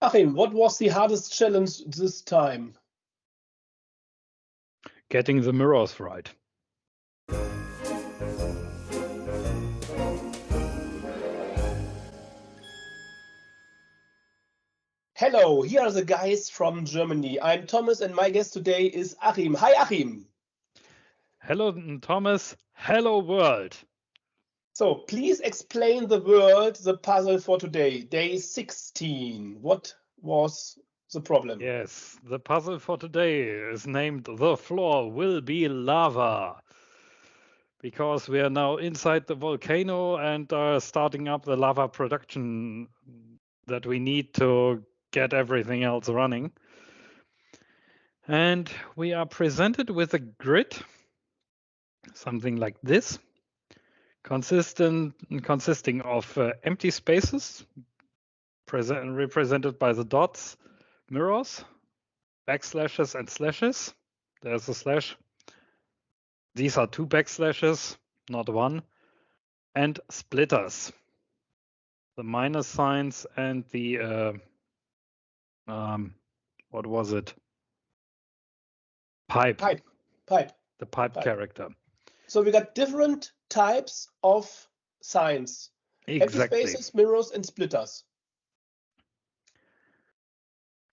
Achim, what was the hardest challenge this time? Getting the mirrors right. Hello, here are the guys from Germany. I'm Thomas and my guest today is Achim. Hi, Achim. Hello, Thomas. Hello, world. So please explain the puzzle for today, day 16. What was the problem? Yes, the puzzle for today is named The Floor Will Be Lava. Because we are now inside the volcano and are starting up the lava production that we need to get everything else running. And we are presented with a grid, something like this, consisting of empty spaces represented by the dots, mirrors, backslashes and slashes. There's a slash. These are 2 backslashes, not 1. And splitters. The minus signs and the what was it? Pipe. The pipe character. So we got different types of signs. Exactly. Empty spaces, mirrors, and splitters.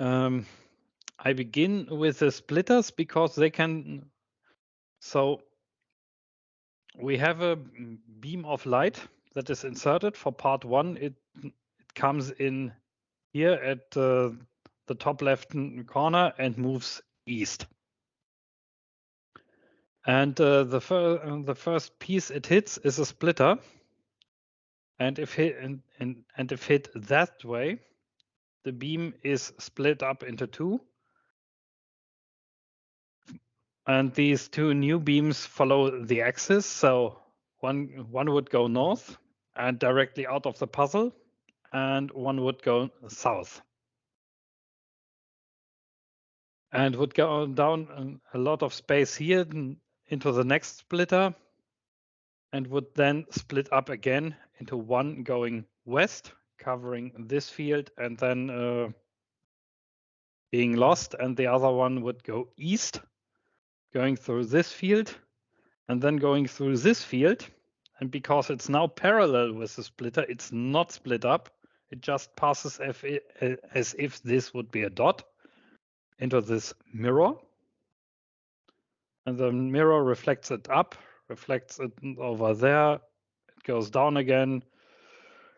I begin with the splitters because they can. So we have a beam of light that is inserted for part 1. It comes in here at the top left corner and moves east. And the first piece it hits is a splitter. And if hit if hit that way, the beam is split up into 2. And these 2 new beams follow the axis. So one would go north and directly out of the puzzle, and one would go south. And would go down a lot of space here into the next splitter, and would then split up again into one going west, covering this field, and then being lost, and the other one would go east, going through this field, and then going through this field. And because it's now parallel with the splitter, it's not split up. It just passes as if this would be a dot into this mirror. And the mirror reflects it up, reflects it over there. It goes down again,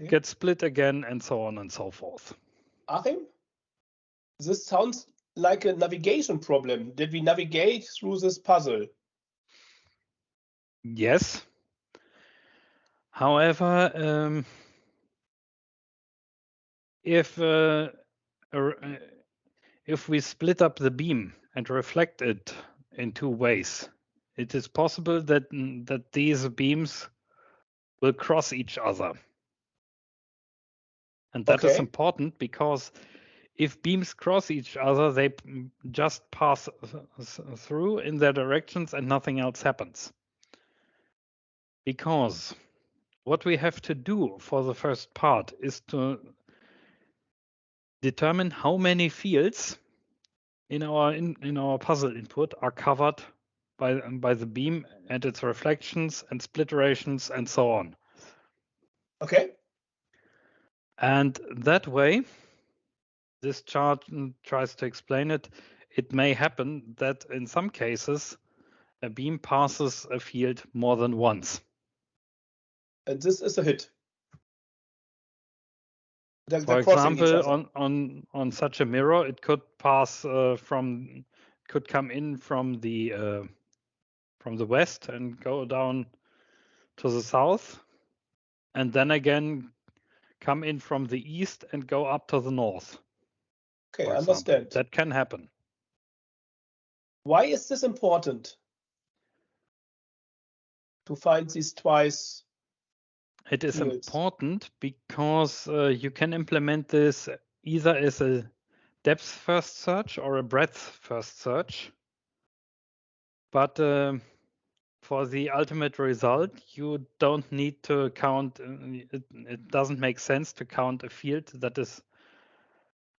gets split again, and so on and so forth. Achim, this sounds like a navigation problem. Did we navigate through this puzzle? Yes. However, if we split up the beam and reflect it in 2 ways, it is possible that these beams will cross each other. And that is important because if beams cross each other, they just pass through in their directions and nothing else happens. Because what we have to do for the first part is to determine how many fields in our puzzle input are covered by the beam and its reflections and splitterations and so on. Okay. And that way, this chart tries to explain it. It may happen that in some cases, a beam passes a field more than once. And this is a hit. For example, on such a mirror, it could pass could come in from the west and go down to the south, and then again come in from the east and go up to the north. Okay, I understand. That can happen. Why is this important to find these twice? It is important because you can implement this either as a depth first search or a breadth first search. But for the ultimate result, you don't need to count. It doesn't make sense to count a field that is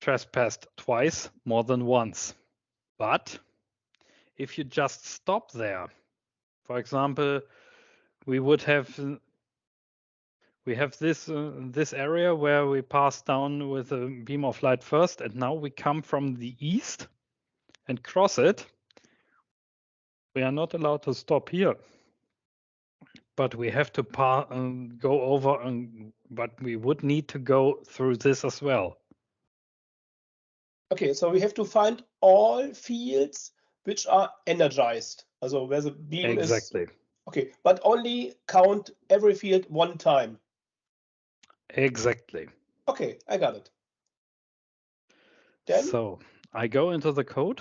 trespassed twice, more than once. But if you just stop there, for example, we have this area where we pass down with a beam of light first, and now we come from the east and cross it. We are not allowed to stop here, but we have to go over, but we would need to go through this as well. Okay, so we have to find all fields which are energized, also where the beam Exactly. is. Okay, but only count every field one time. Exactly. Okay, I got it. Then So I go into the code.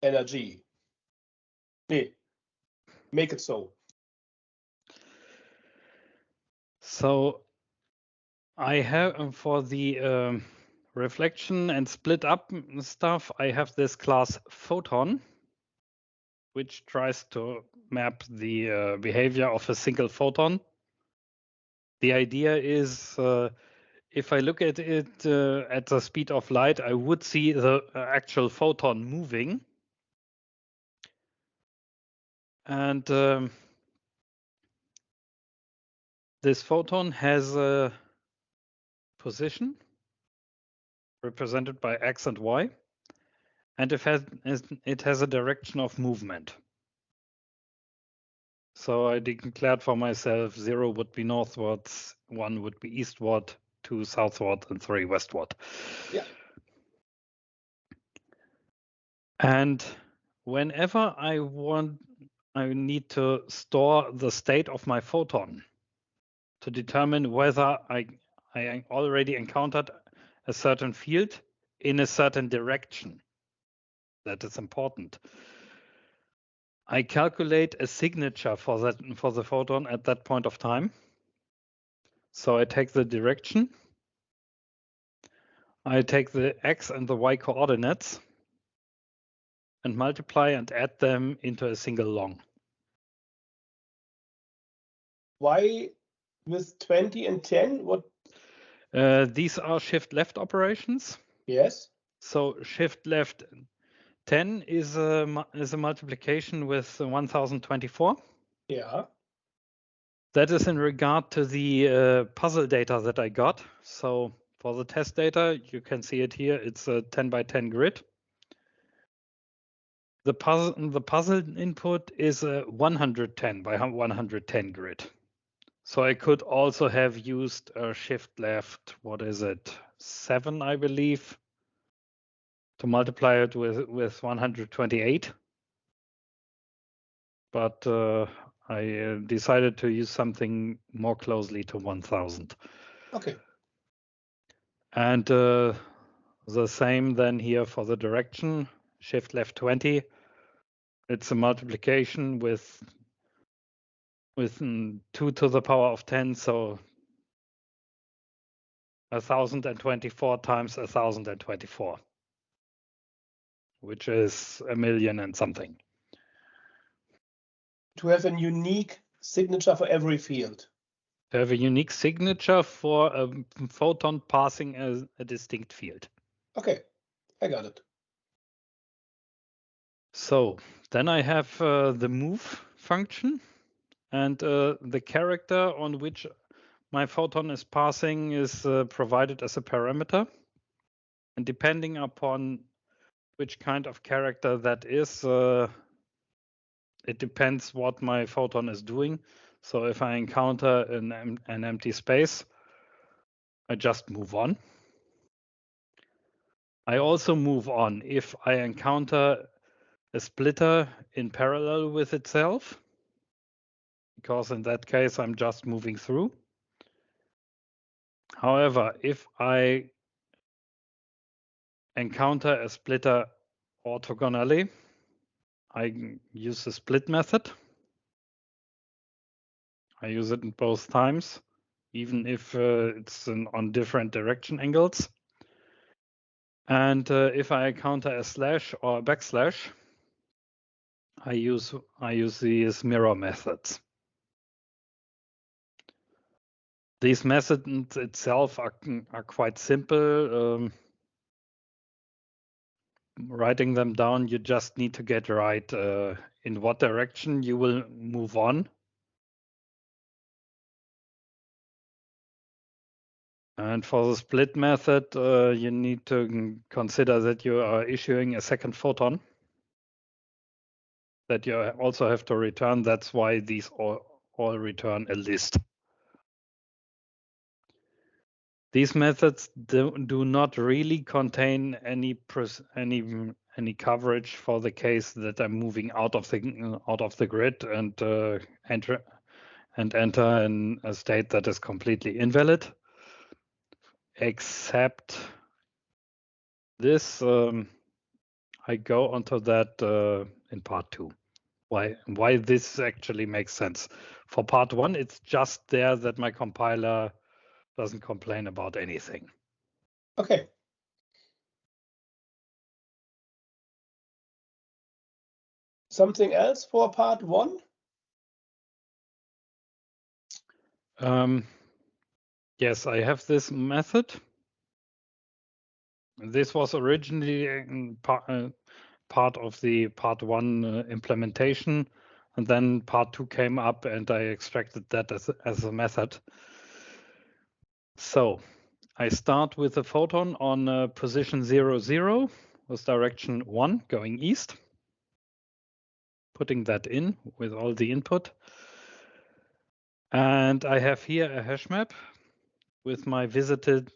energy. Nee, make it so. So I have for the reflection and split up stuff, I have this class photon, which tries to map the behavior of a single photon. The idea is if I look at it at the speed of light, I would see the actual photon moving. And this photon has a position represented by X and Y, and it has a direction of movement. So I declared for myself 0 would be northwards, 1 would be eastward, 2 southward, and 3 westward. Yeah. And whenever I need to store the state of my photon to determine whether I already encountered a certain field in a certain direction. That is important. I calculate a signature for the photon at that point of time. So I take the direction, I take the X and the Y coordinates and multiply and add them into a single long. Why with 20 and 10? What? These are shift left operations. Yes. So shift left 10 is a multiplication with 1024. Yeah. That is in regard to the puzzle data that I got. So for the test data, you can see it here. It's a 10 by 10 grid. The puzzle input is a 110 by 110 grid. So I could also have used a shift left, what is it, 7, I believe, to multiply it with 128. But I decided to use something more closely to 1000. Okay. And the same then here for the direction, shift left 20. It's a multiplication with 2 to the power of 10, so 1024 times 1024, which is 1,000,000 and something. To have a unique signature for every field. To have a unique signature for a photon passing a distinct field. Okay, I got it. So then I have the move function, and the character on which my photon is passing is provided as a parameter. And depending upon which kind of character that is, it depends what my photon is doing. So if I encounter an empty space, I just move on. I also move on if I encounter a splitter in parallel with itself, because in that case, I'm just moving through. However, if I encounter a splitter orthogonally, I use the split method. I use it in both times, even if it's on different direction angles. And if I encounter a slash or a backslash, I use these mirror methods. These methods itself are quite simple. Writing them down, you just need to get right in what direction you will move on. And for the split method, you need to consider that you are issuing a second photon that you also have to return. That's why these all return a list. These methods do not really contain any coverage for the case that I'm moving out of the grid and enter in a state that is completely invalid. Except this, I go onto that in part 2. Why this actually makes sense. For part 1, it's just there that my compiler doesn't complain about anything. Okay. Something else for part 1? Yes, I have this method. This was originally part of the part 1 implementation, and then part 2 came up and I extracted that as a method. So I start with a photon on position 0, 0 with direction 1 going east, putting that in with all the input. And I have here a hash map with my visited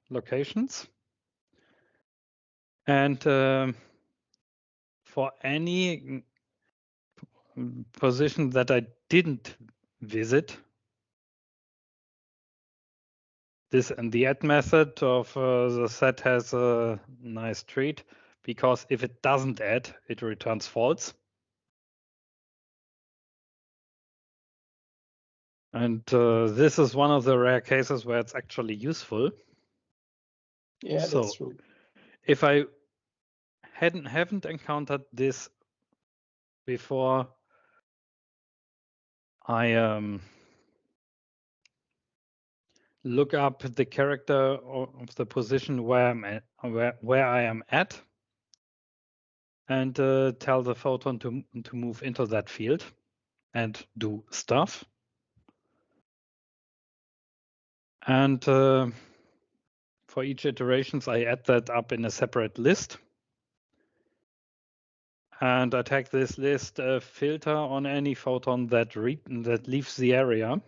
locations. And for any position that I didn't visit, this and the add method of the set has a nice treat, because if it doesn't add, it returns false. And this is one of the rare cases where it's actually useful. Yeah, so that's true. If I haven't encountered this before, I look up the character of the position where I am at, and tell the photon to move into that field and do stuff. And for each iterations, I add that up in a separate list. And I take this list filter on any photon that leaves the area,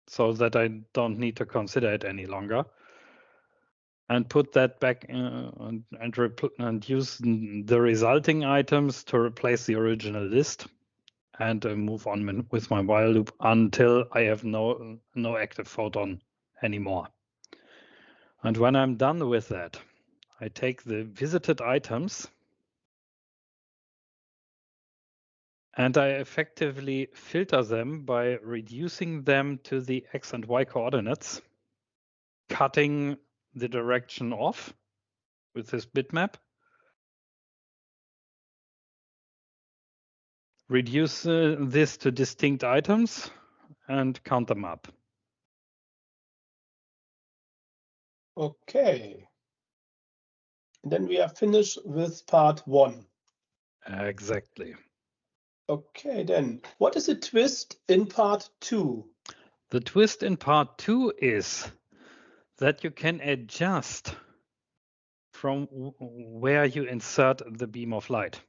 so that I don't need to consider it any longer, and put that back and use the resulting items to replace the original list, and move on with my while loop until I have no active photon anymore. And when I'm done with that, I take the visited items and I effectively filter them by reducing them to the X and Y coordinates, cutting the direction off with this bitmap, reduce this to distinct items, and count them up. Okay. And then we are finished with part 1. Exactly. Okay, then what is the twist in part 2? The twist in part 2 is that you can adjust from where you insert the beam of light.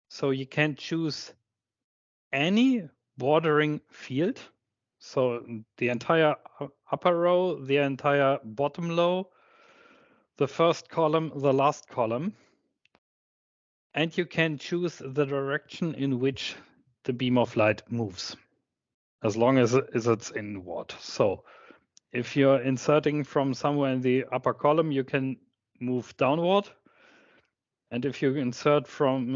So you can choose any bordering field. So the entire upper row, the entire bottom row, the first column, the last column. And you can choose the direction in which the beam of light moves, as long as it's inward. So if you're inserting from somewhere in the upper column, you can move downward. And if you insert from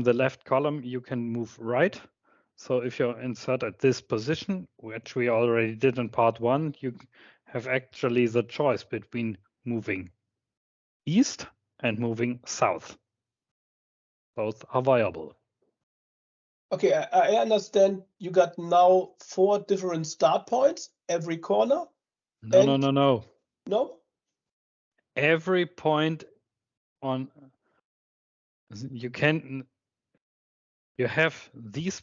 the left column, you can move right. So if you insert at this position, which we already did in part 1, you have actually the choice between moving east and moving south. Both are viable. Okay, I understand you got now 4 different start points every corner. No, and no. Every point on you have these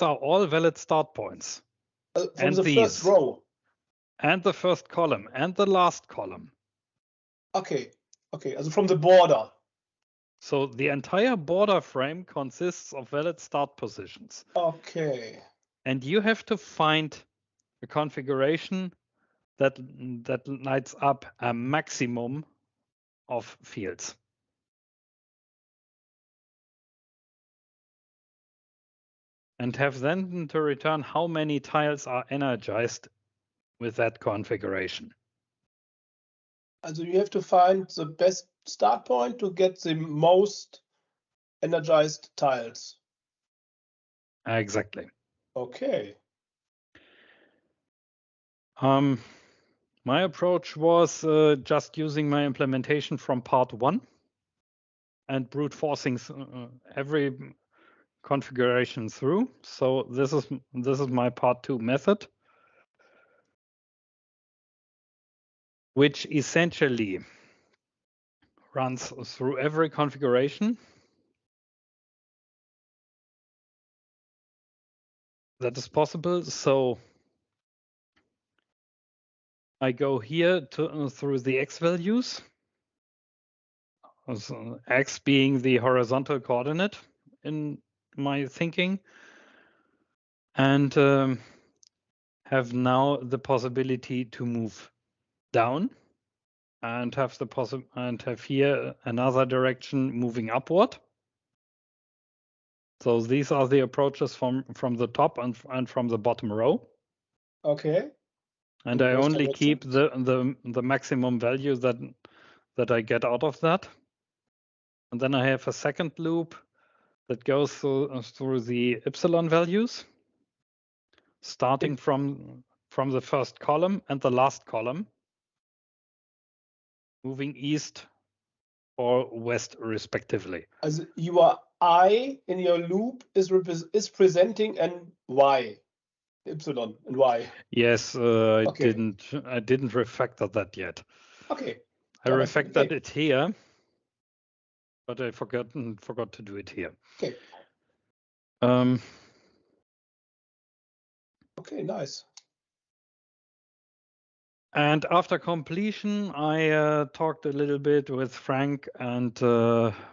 are all valid start points. From and the first row. And the first column and the last column. Okay, also from the border. So the entire border frame consists of valid start positions. Okay. And you have to find a configuration that lights up a maximum of fields. And have then to return how many tiles are energized with that configuration. Also you have to find the best start point to get the most energized tiles. Exactly. Okay. My approach was just using my implementation from part 1 and brute forcing every configuration through. So this is my part 2 method, which essentially runs through every configuration that is possible. So I go here through the X values, so X being the horizontal coordinate in my thinking, and have now the possibility to move down and have here another direction moving upward. So these are the approaches from the top and from the bottom row. Okay. And I only keep the maximum value that I get out of that. And then I have a second loop that goes through the epsilon values, starting from the first column and the last column, moving east or west respectively. Also your I in your loop is presenting an Y, epsilon and Y. Yes, Okay. I didn't refactor that yet. Okay. I refactored it here, but I forgot to do it here. Okay. Okay, nice. And after completion, I talked a little bit with Frank, and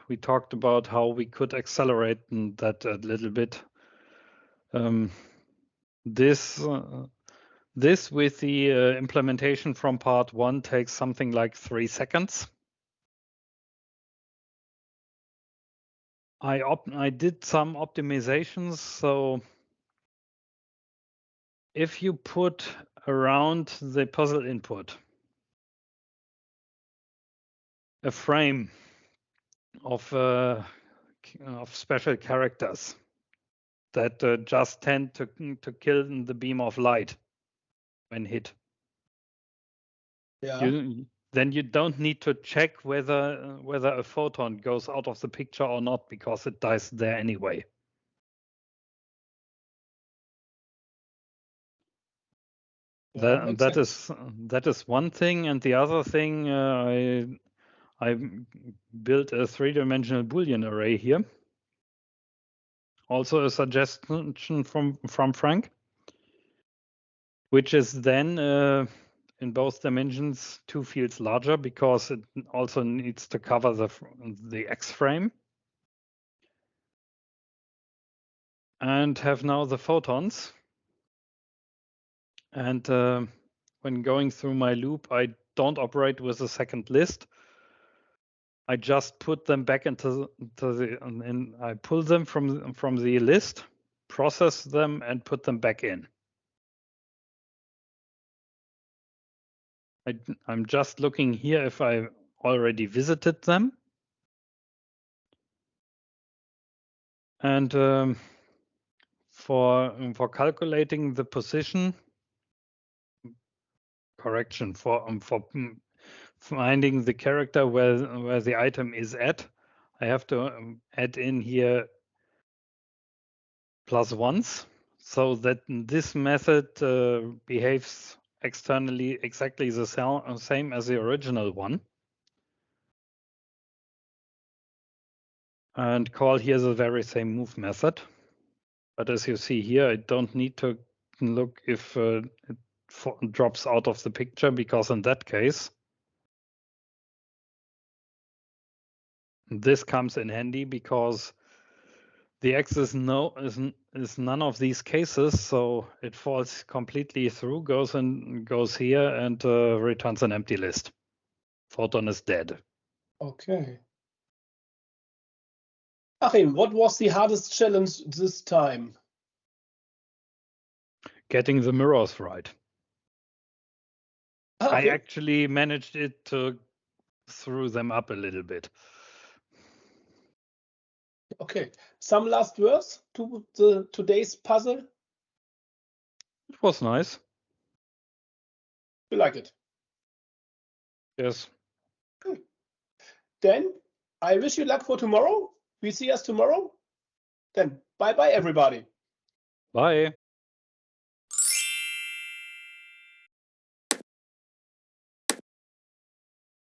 we talked about how we could accelerate that a little bit. This with the implementation from part 1 takes something like 3 seconds. I did some optimizations. So if you put around the puzzle input a frame of special characters that just tend to kill the beam of light when hit, then you don't need to check whether a photon goes out of the picture or not, because it dies there anyway. That is one thing, and the other thing, I built a 3-dimensional Boolean array here. Also a suggestion from Frank, which is then in both dimensions 2 fields larger, because it also needs to cover the X frame. And have now the photons. And when going through my loop, I don't operate with a second list. I just put them back into and I pull them from the list, process them, and put them back in. I'm just looking here if I already visited them. And for calculating the position correction, for finding the character where the item is at, I have to add in here plus ones, so that this method behaves externally exactly the same as the original one. And call here the very same move method. But as you see here, I don't need to look if it drops out of the picture, because in that case, this comes in handy, because the X is none of these cases, so it falls completely through, goes here and returns an empty list. Photon is dead. Okay. Achim, what was the hardest challenge this time? Getting the mirrors right. Okay. I actually managed it to throw them up a little bit. Okay. Some last words to today's puzzle? It was nice. You like it? Yes. Good. Then I wish you luck for tomorrow. We see us tomorrow. Then bye-bye, everybody. Bye.